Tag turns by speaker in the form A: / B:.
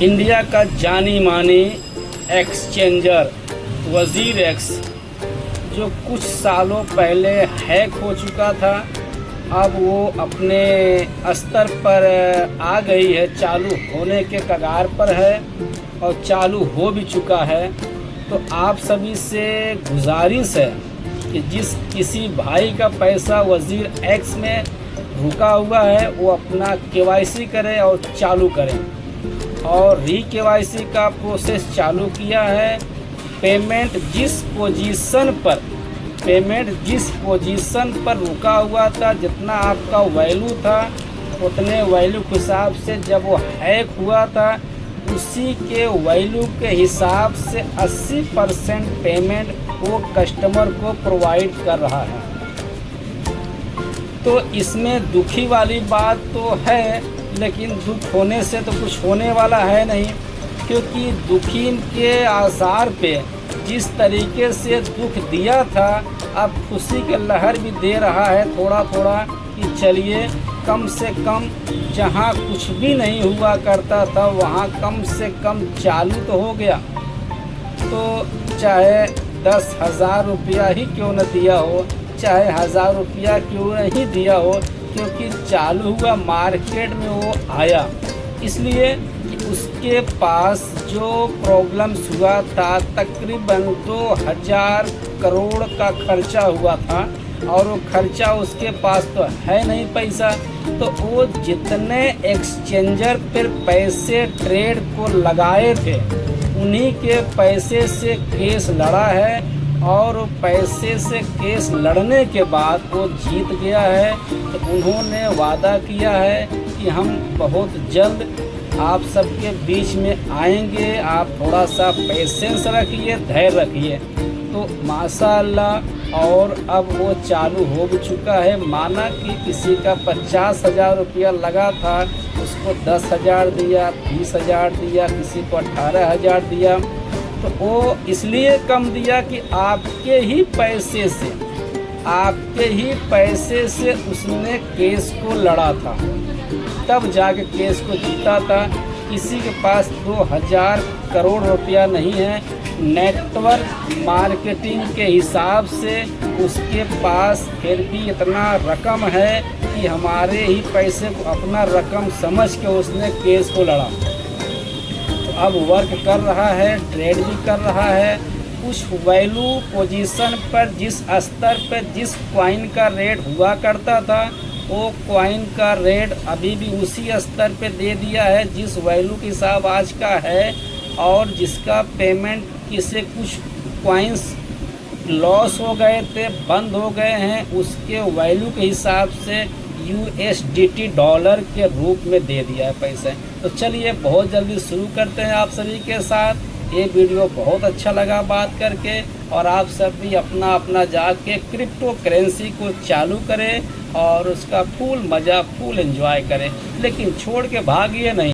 A: India का जानी मानी एक्सचेंजर वज़ीर एक्स जो कुछ सालों पहले हैक हो चुका था, अब वो अपने स्तर पर आ गई है, चालू होने के कगार पर है और चालू हो भी चुका है। तो आप सभी से गुजारिश है कि जिस किसी भाई का पैसा वज़ीर एक्स में रुका हुआ है वो अपना केवाईसी करे और चालू करें। और री केवाईसी का प्रोसेस चालू किया है। पेमेंट जिस पोजीशन पर रुका हुआ था, जितना आपका वैल्यू था उतने वैल्यू के हिसाब से जब वो हैक हुआ था उसी के वैल्यू के हिसाब से 80% पेमेंट वो कस्टमर को प्रोवाइड कर रहा है। तो इसमें दुखी वाली बात तो है, लेकिन दुख होने से तो कुछ होने वाला है नहीं, क्योंकि दुखी के आसार पे जिस तरीके से दुख दिया था अब खुशी के लहर भी दे रहा है थोड़ा थोड़ा कि चलिए कम से कम जहां कुछ भी नहीं हुआ करता था वहां कम से कम चालू तो हो गया। तो चाहे 10,000 रुपया ही क्यों न दिया हो, चाहे 1,000 रुपया क्यों नहीं दिया हो, क्योंकि चालू हुआ, मार्केट में वो आया। इसलिए कि उसके पास जो प्रॉब्लम्स हुआ था तकरीबन 2,000 करोड़ का खर्चा हुआ था और वो खर्चा उसके पास तो है नहीं पैसा। तो वो जितने एक्सचेंजर पर पैसे ट्रेड को लगाए थे उन्हीं के पैसे से केस लड़ा है और पैसे से केस लड़ने के बाद वो जीत गया है। तो उन्होंने वादा किया है कि हम बहुत जल्द आप सबके बीच में आएंगे, आप थोड़ा सा पेशेंस रखिए, धैर्य रखिए। तो माशाअल्लाह और अब वो चालू हो भी चुका है। माना कि किसी का 50,000 रुपया लगा था, उसको 10,000 दिया, 20,000 दिया, किसी को 18,000 दिया। तो वो इसलिए कम दिया कि आपके ही पैसे से उसने केस को लड़ा था, तब जाके केस को जीता था। किसी के पास 2,000 करोड़ रुपया नहीं है, नेटवर्क मार्केटिंग के हिसाब से उसके पास फिर भी इतना रकम है कि हमारे ही पैसे को अपना रकम समझ के उसने केस को लड़ा। अब वर्क कर रहा है, ट्रेड भी कर रहा है। उस वैल्यू पोजीशन पर जिस स्तर पर जिस कॉइन का रेट हुआ करता था वो कॉइन का रेट अभी भी उसी स्तर पे दे दिया है जिस वैल्यू के हिसाब आज का है। और जिसका पेमेंट किसे कुछ कॉइन्स लॉस हो गए थे, बंद हो गए हैं, उसके वैल्यू के हिसाब से USDT डॉलर के रूप में दे दिया है पैसे। तो चलिए बहुत जल्दी शुरू करते हैं आप सभी के साथ। ये वीडियो बहुत अच्छा लगा बात करके, और आप सब भी अपना अपना जाके क्रिप्टो करेंसी को चालू करें और उसका फुल मज़ा, फुल एंजॉय करें, लेकिन छोड़ के भागिए नहीं।